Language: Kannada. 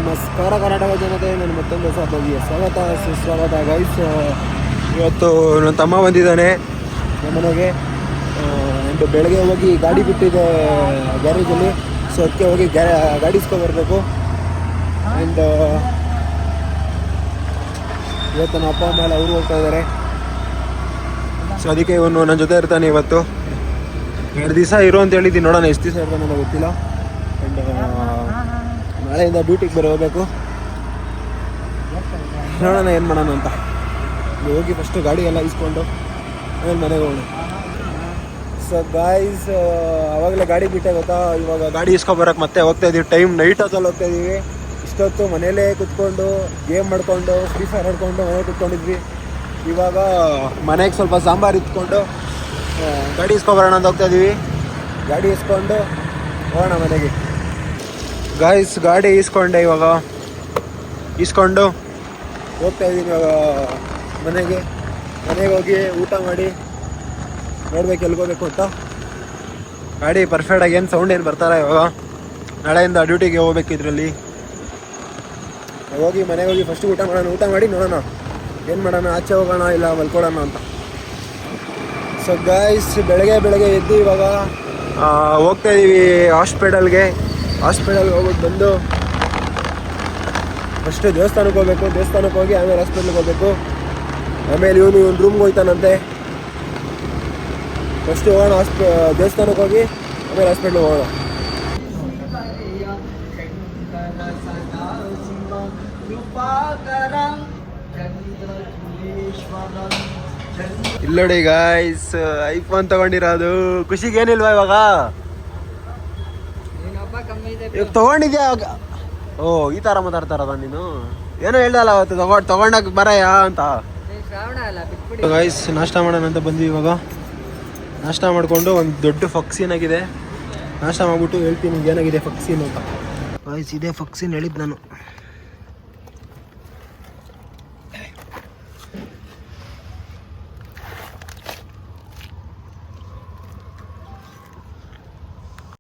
ನಮಸ್ಕಾರ ಕರ್ನಾಟಕ ಜನತೆ, ನನ್ನ ಮತ್ತೊಂದು ಹೊಸ ಬಗೆಯ ಸ್ವಾಗತ ಸುಸ್ವಾಗತ ಗೈಸ್. ಇವತ್ತು ನನ್ನ ತಮ್ಮ ಬಂದಿದ್ದಾನೆ ನಮ್ಮ ಮನೆಗೆ. ಆ್ಯಂಡ್ ಬೆಳಗ್ಗೆ ಹೋಗಿ ಗಾಡಿ ಬಿಟ್ಟಿದೆ ಗ್ಯಾರೇಜಲ್ಲಿ, ಸೊ ಅದಕ್ಕೆ ಹೋಗಿ ಗಾಡಿ ಇಸ್ಕೊಬರ್ಬೇಕು. ಆ್ಯಂಡ್ ಇವತ್ತು ನಮ್ಮ ಅಪ್ಪ ಅಮ್ಮ ಎಲ್ಲ ಅವರು ಹೋಗ್ತಾ ಇದ್ದಾರೆ. ಸೊ ಅದಕ್ಕೆ ಇವನು ನನ್ನ ಜೊತೆ ಇರ್ತಾನೆ. ಇವತ್ತು 2 ದಿವಸ ಇರು ಅಂತ ಹೇಳಿದ್ದೀನಿ, ನೋಡೋಣ ಎಷ್ಟು ದಿವಸ ಇರ್ತಾನೆ ಅನ್ನೋ ಗೊತ್ತಿಲ್ಲ. ಆ್ಯಂಡ್ ನಾಳೆಯಿಂದ ಡ್ಯೂಟಿಗೆ ಬೇರೆ ಹೋಗಬೇಕು, ನೋಡೋಣ ಏನು ಮಾಡೋಣ ಅಂತ. ಹೋಗಿ ಫಸ್ಟು ಗಾಡಿ ಎಲ್ಲ ಇಸ್ಕೊಂಡು ಆಮೇಲೆ ಮನೆಗೆ ಹೋಗೋಣ. ಸೊ ಗಾಯ್ಸ್, ಆವಾಗಲೇ ಗಾಡಿ ಬಿಟ್ಟೆ ಗೊತ್ತಾ. ಇವಾಗ ಗಾಡಿ ಇಸ್ಕೊಬರಕ್ಕೆ ಮತ್ತೆ ಹೋಗ್ತಾ ಇದ್ದೀವಿ. ಟೈಮ್ ನೈಟ್ ಹೊತ್ತಲ್ಲಿ ಹೋಗ್ತಾ ಇದ್ದೀವಿ. ಇಷ್ಟೊತ್ತು ಮನೇಲೇ ಕುತ್ಕೊಂಡು ಗೇಮ್ ಮಾಡ್ಕೊಂಡು ಫ್ರೀ ಫೈರ್ ಆಡ್ಕೊಂಡು ಮನೇಲಿ ಕುತ್ಕೊಂಡಿದ್ವಿ. ಇವಾಗ ಮನೆಗೆ ಸ್ವಲ್ಪ ಸಾಂಬಾರು ಇಟ್ಕೊಂಡು ಗಾಡಿ ಇಸ್ಕೊಬರೋಣ ಅಂತ ಹೋಗ್ತಾ ಇದ್ದೀವಿ. ಗಾಡಿ ಇಸ್ಕೊಂಡು ಹೋಗೋಣ ಮನೆಗೆ. ಗಾಯ್ಸ್, ಗಾಡಿ ಇಸ್ಕೊಂಡು ಹೋಗ್ತಾ ಇದ್ದೀನಿ ಇವಾಗ ಮನೆಗೆ ಹೋಗಿ ಊಟ ಮಾಡಿ ನೋಡ್ಬೇಕು ಎಲ್ಗೋಬೇಕು ಅಂತ. ಗಾಡಿ ಪರ್ಫೆಕ್ಟಾಗಿ ಏನು ಸೌಂಡ್ ಏನು ಬರ್ತಾರ. ಇವಾಗ ನಾಳೆಯಿಂದ ಡ್ಯೂಟಿಗೆ ಹೋಗ್ಬೇಕು. ಇದರಲ್ಲಿ ಮನೆಗೆ ಹೋಗಿ ಫಸ್ಟ್ ಊಟ ಮಾಡಿ ನೋಡೋಣ ಏನು ಮಾಡೋಣ, ಆಚೆ ಹೋಗೋಣ ಇಲ್ಲ ಮಲ್ಕೊಳ್ಳೋಣ ಅಂತ. ಸೊ ಗಾಯ್ಸ್, ಬೆಳಗ್ಗೆ ಎದ್ದು ಇವಾಗ ಹೋಗ್ತಾ ಇದ್ದೀವಿ ಹಾಸ್ಪಿಟಲ್ಗೆ ಹೋಗ್ಬಿಟ್ಟು ಬಂದು ಫಸ್ಟು ದೇವಸ್ಥಾನಕ್ಕೆ ಹೋಗಿ ಆಮೇಲೆ ಹಾಸ್ಪಿಟ್ಲಿಗೆ ಹೋಗ್ಬೇಕು. ಆಮೇಲೆ ಇವನು ರೂಮ್ಗೆ ಹೋಗ್ತಾನಂತೆ. ಫಸ್ಟು ಹೋಗೋಣ ದೇವಸ್ಥಾನಕ್ಕೆ ಹೋಗಿ ಆಮೇಲೆ ಹಾಸ್ಪಿಟ್ಲಿಗೆ ಹೋಗೋಣ. ಇಲ್ಲೋಡಿ ಗಾಯ್ಸ್, ಐಫೋನ್ ತಗೊಂಡಿರೋದು. ಖುಷಿಗೆ ಏನಿಲ್ವಾ ಇವಾಗ ತಗೊಂಡಿದ್ಯಾ? ಓ, ಈ ಥರ ಮಾತಾಡ್ತಾರದ ನೀನು? ಏನೋ ಹೇಳ್ದಲ್ಲ ಅವತ್ತು ತಗೊಂಡಾಗ ಬರಯ ಅಂತ. ಗೈಸ್, ನಾಷ್ಟ ಮಾಡೋಣ ಅಂತ ಬಂದ್ವಿ. ಇವಾಗ ನಾಷ್ಟ ಮಾಡಿಕೊಂಡು ಒಂದು ದೊಡ್ಡ ಫಕ್ಸೀನ್ ಆಗಿದೆ. ನಾಷ್ಟ ಮಾಡ್ಬಿಟ್ಟು ಹೇಳ್ತೀನಿ ಏನಾಗಿದೆ ಫಕ್ಸೀನ್ ಅಂತ. ಗೈಸ್, ಇದೇ ಫಕ್ಸೀನ್ ಹೇಳಿದ್ದು ನಾನು.